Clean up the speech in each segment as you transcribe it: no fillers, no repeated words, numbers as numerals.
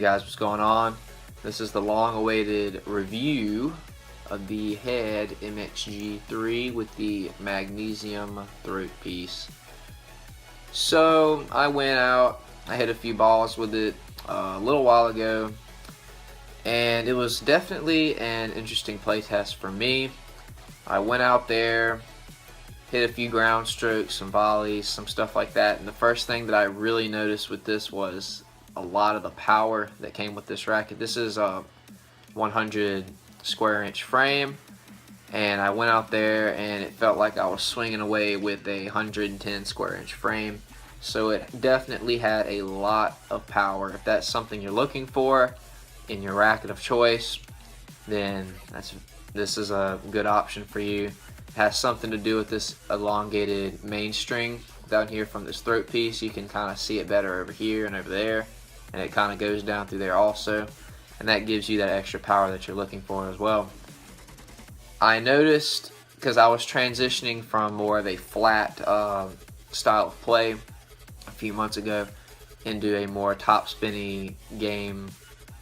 guys, what's going on? This is the long-awaited review of the Head MXG3 with the magnesium throat piece. So I went out, I hit a few balls with it a little while ago, and it was definitely an interesting playtest for me. I went out there, hit a few ground strokes, some volleys, some stuff like that, and the first thing that I really noticed with this was a lot of the power that came with this racket. This is a 100 square inch frame, and I went out there and it felt like I was swinging away with a 110 square inch frame. So it definitely had a lot of power. If that's something you're looking for in your racket of choice, then this is a good option for you. It has something to do with this elongated mainstring down here from this throat piece. You can kind of see it better over here and over there, and it kind of goes down through there also, and that gives you that extra power that you're looking for as well. I noticed, because I was transitioning from more of a flat style of play a few months ago into a more top spinny game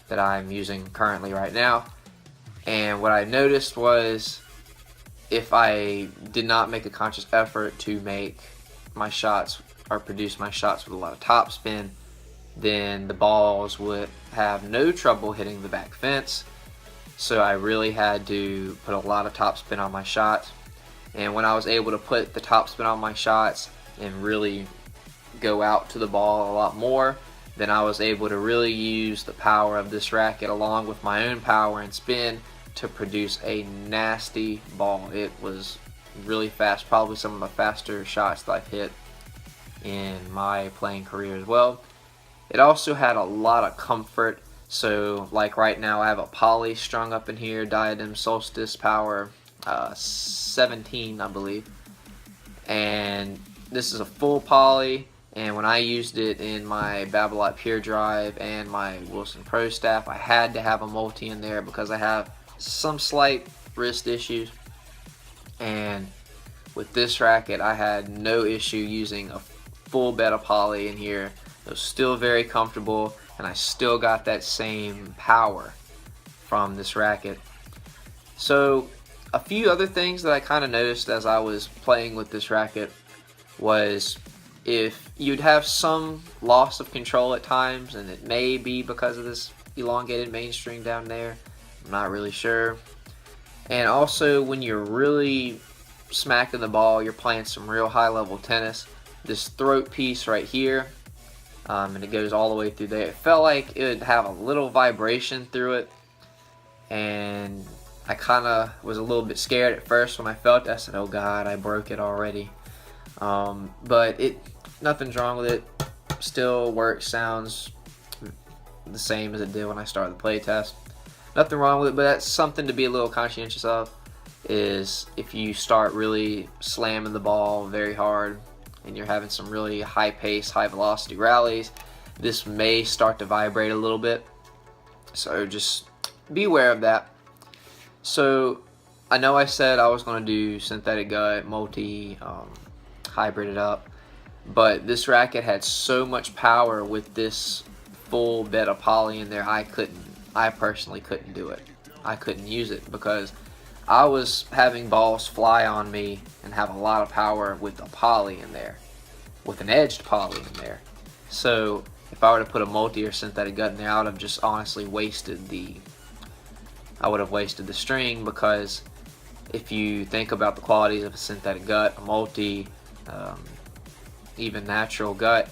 that I'm using currently right now, and what I noticed was if I did not make a conscious effort to make my shots or produce my shots with a lot of top spin, then the balls would have no trouble hitting the back fence. So I really had to put a lot of top spin on my shots, and when I was able to put the top spin on my shots and really go out to the ball a lot more, then I was able to really use the power of this racket along with my own power and spin to produce a nasty ball. It was really fast, probably some of the faster shots that I've hit in my playing career as well. It also had a lot of comfort. So like right now I have a poly strung up in here, Diadem Solstice power 17 I believe, and this is a full poly, and when I used it in my Babolat Pure Drive and my Wilson Pro Staff, I had to have a multi in there because I have some slight wrist issues, and with this racket I had no issue using a full bed of poly in here. It was still very comfortable, and I still got that same power from this racket. So a few other things that I kind of noticed as I was playing with this racket was if you'd have some loss of control at times, and it may be because of this elongated mainstring down there, I'm not really sure. And also when you're really smacking the ball, you're playing some real high level tennis, this throat piece right here, and it goes all the way through there, it felt like it would have a little vibration through it, and I kind of was a little bit scared at first when I felt it. I said, oh god, I broke it already. But nothing's wrong with it, still works, sounds the same as it did when I started the play test. Nothing wrong with it, but that's something to be a little conscientious of, is if you start really slamming the ball very hard and you're having some really high pace, high velocity rallies, this may start to vibrate a little bit, so just be aware of that. So I know I said I was going to do synthetic gut, multi, hybrid it up, but this racket had so much power with this full bed of poly in there, I personally couldn't do it. I couldn't use it because I was having balls fly on me and have a lot of power with a poly in there, with an edged poly in there. So if I were to put a multi or synthetic gut in there, I would have just honestly wasted the string, because if you think about the qualities of a synthetic gut, a multi, even natural gut,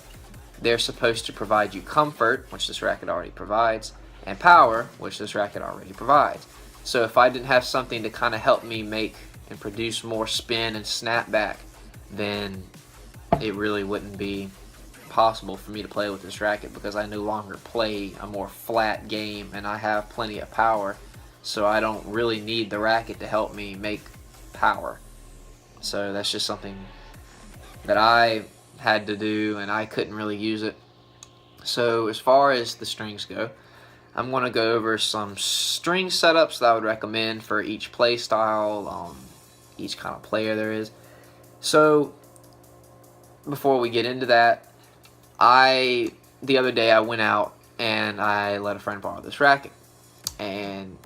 they're supposed to provide you comfort, which this racket already provides, and power, which this racket already provides. So if I didn't have something to kind of help me make and produce more spin and snapback, then it really wouldn't be possible for me to play with this racket, because I no longer play a more flat game and I have plenty of power, so I don't really need the racket to help me make power. So that's just something that I had to do, and I couldn't really use it. So as far as the strings go, I'm going to go over some string setups that I would recommend for each play style, each kind of player there is. So before we get into that, the other day I went out and I let a friend borrow this racket. And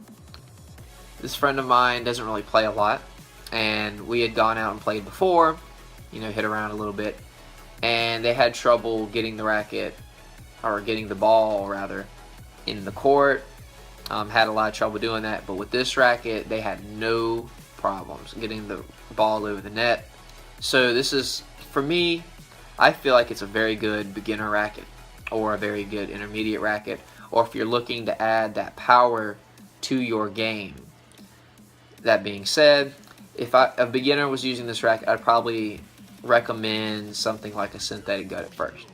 this friend of mine doesn't really play a lot, and we had gone out and played before, hit around a little bit, and they had trouble getting the racket, or getting the ball rather, in the court. Had a lot of trouble doing that, but with this racket they had no problems getting the ball over the net. So this is, for me, I feel like it's a very good beginner racket, or a very good intermediate racket, or if you're looking to add that power to your game. That being said, if a beginner was using this racket, I'd probably recommend something like a synthetic gut at first.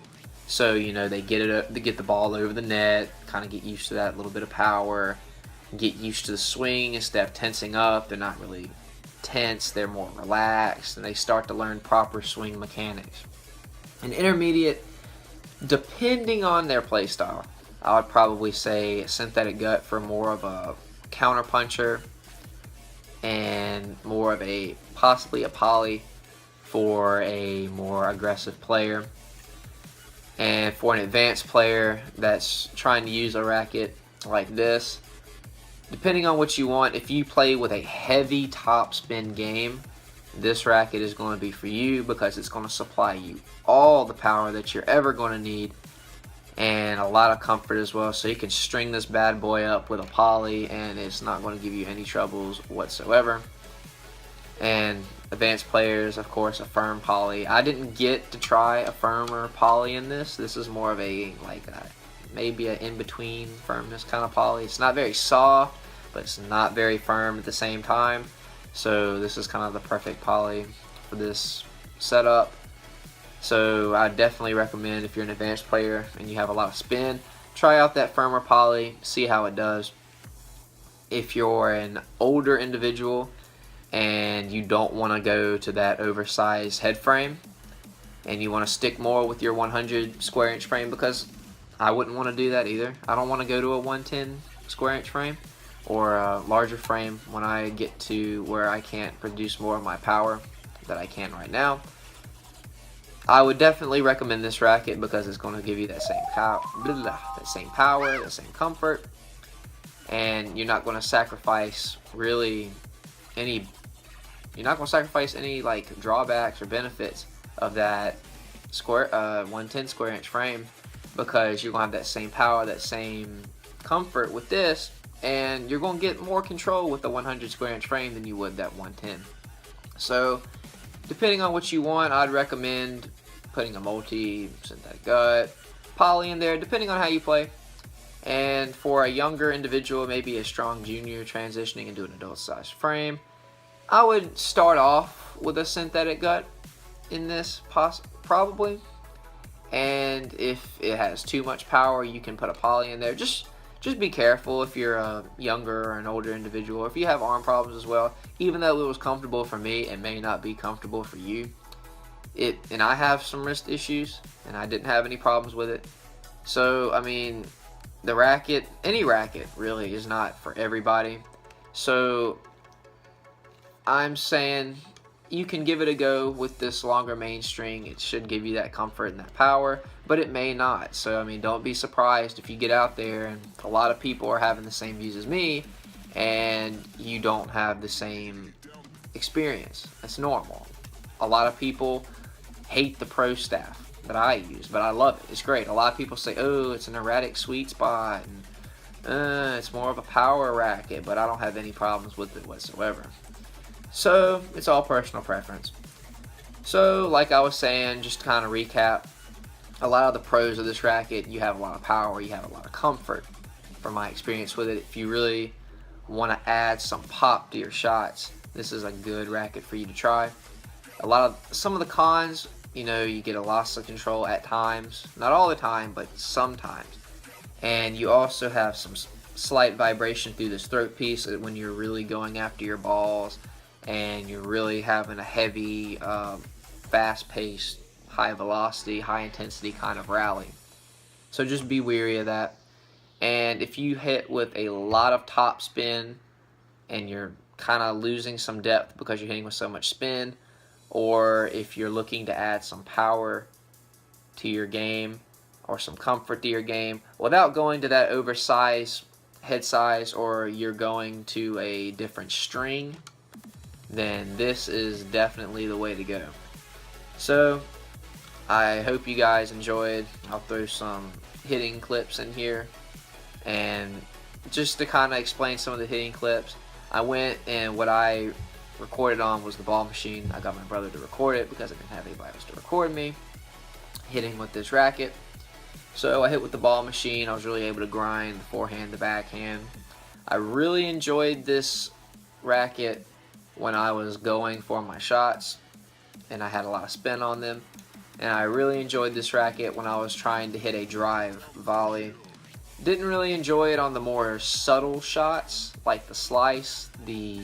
So they get the ball over the net, kind of get used to that little bit of power, get used to the swing instead of tensing up. They're not really tense, they're more relaxed, and they start to learn proper swing mechanics. An intermediate, depending on their play style, I would probably say a synthetic gut for more of a counter puncher, and more of possibly a poly for a more aggressive player. And for an advanced player that's trying to use a racket like this, depending on what you want, if you play with a heavy topspin game, this racket is going to be for you, because it's going to supply you all the power that you're ever going to need, and a lot of comfort as well. So you can string this bad boy up with a poly, and it's not going to give you any troubles whatsoever. And advanced players, of course, a firm poly. I didn't get to try a firmer poly in this. This is more of maybe an in-between firmness kind of poly. It's not very soft, but it's not very firm at the same time. So this is kind of the perfect poly for this setup. So I definitely recommend, if you're an advanced player and you have a lot of spin, try out that firmer poly, see how it does. If you're an older individual and you don't want to go to that oversized head frame, and you want to stick more with your 100 square inch frame, because I wouldn't want to do that either. I don't want to go to a 110 square inch frame or a larger frame when I get to where I can't produce more of my power that I can right now. I would definitely recommend this racket, because it's going to give you that same power, that same comfort, and you're not going to sacrifice any like drawbacks or benefits of that 110 square inch frame, because you're going to have that same power, that same comfort with this, and you're going to get more control with the 100 square inch frame than you would that 110. So depending on what you want, I'd recommend putting a multi, synthetic gut, poly in there, depending on how you play. And for a younger individual, maybe a strong junior transitioning into an adult size frame, I would start off with a synthetic gut in this, probably. And if it has too much power, you can put a poly in there. Just be careful if you're a younger or an older individual. If you have arm problems as well, even though it was comfortable for me, it may not be comfortable for you. And I have some wrist issues, and I didn't have any problems with it. So, I mean, the racket, any racket really, is not for everybody. So I'm saying you can give it a go with this longer mainstream. It should give you that comfort and that power, but it may not. So, I mean, don't be surprised if you get out there and a lot of people are having the same views as me, and you don't have the same experience. That's normal. A lot of people hate the Pro Staff that I use, but I love it. It's great. A lot of people say, oh, it's an erratic sweet spot, and it's more of a power racket, but I don't have any problems with it whatsoever. So it's all personal preference. So like I was saying, just to kind of recap, a lot of the pros of this racket, you have a lot of power, you have a lot of comfort from my experience with it. If you really want to add some pop to your shots, this is a good racket for you to try. Some of the cons, you get a loss of control at times, not all the time, but sometimes. And you also have some slight vibration through this throat piece when you're really going after your balls, and you're really having a heavy, fast-paced, high-velocity, high-intensity kind of rally. So just be wary of that. And if you hit with a lot of top spin and you're kind of losing some depth because you're hitting with so much spin, or if you're looking to add some power to your game or some comfort to your game without going to that oversized head size, or you're going to a different string, then this is definitely the way to go. So I hope you guys enjoyed. I'll throw some hitting clips in here, and just to kind of explain some of the hitting clips, I went and what I recorded on was the ball machine. I got my brother to record it because I didn't have anybody else to record me hitting with this racket. So I hit with the ball machine. I was really able to grind the forehand, the backhand. I really enjoyed this racket when I was going for my shots and I had a lot of spin on them. And I really enjoyed this racket when I was trying to hit a drive volley. Didn't really enjoy it on the more subtle shots like the slice, the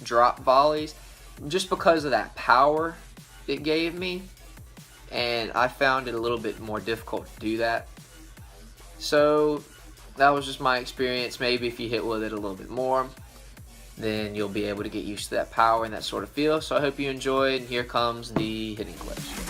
drop volleys, just because of that power it gave me, and I found it a little bit more difficult to do that. So that was just my experience. Maybe if you hit with it a little bit more, then you'll be able to get used to that power and that sort of feel. So I hope you enjoyed, and here comes the hitting clips.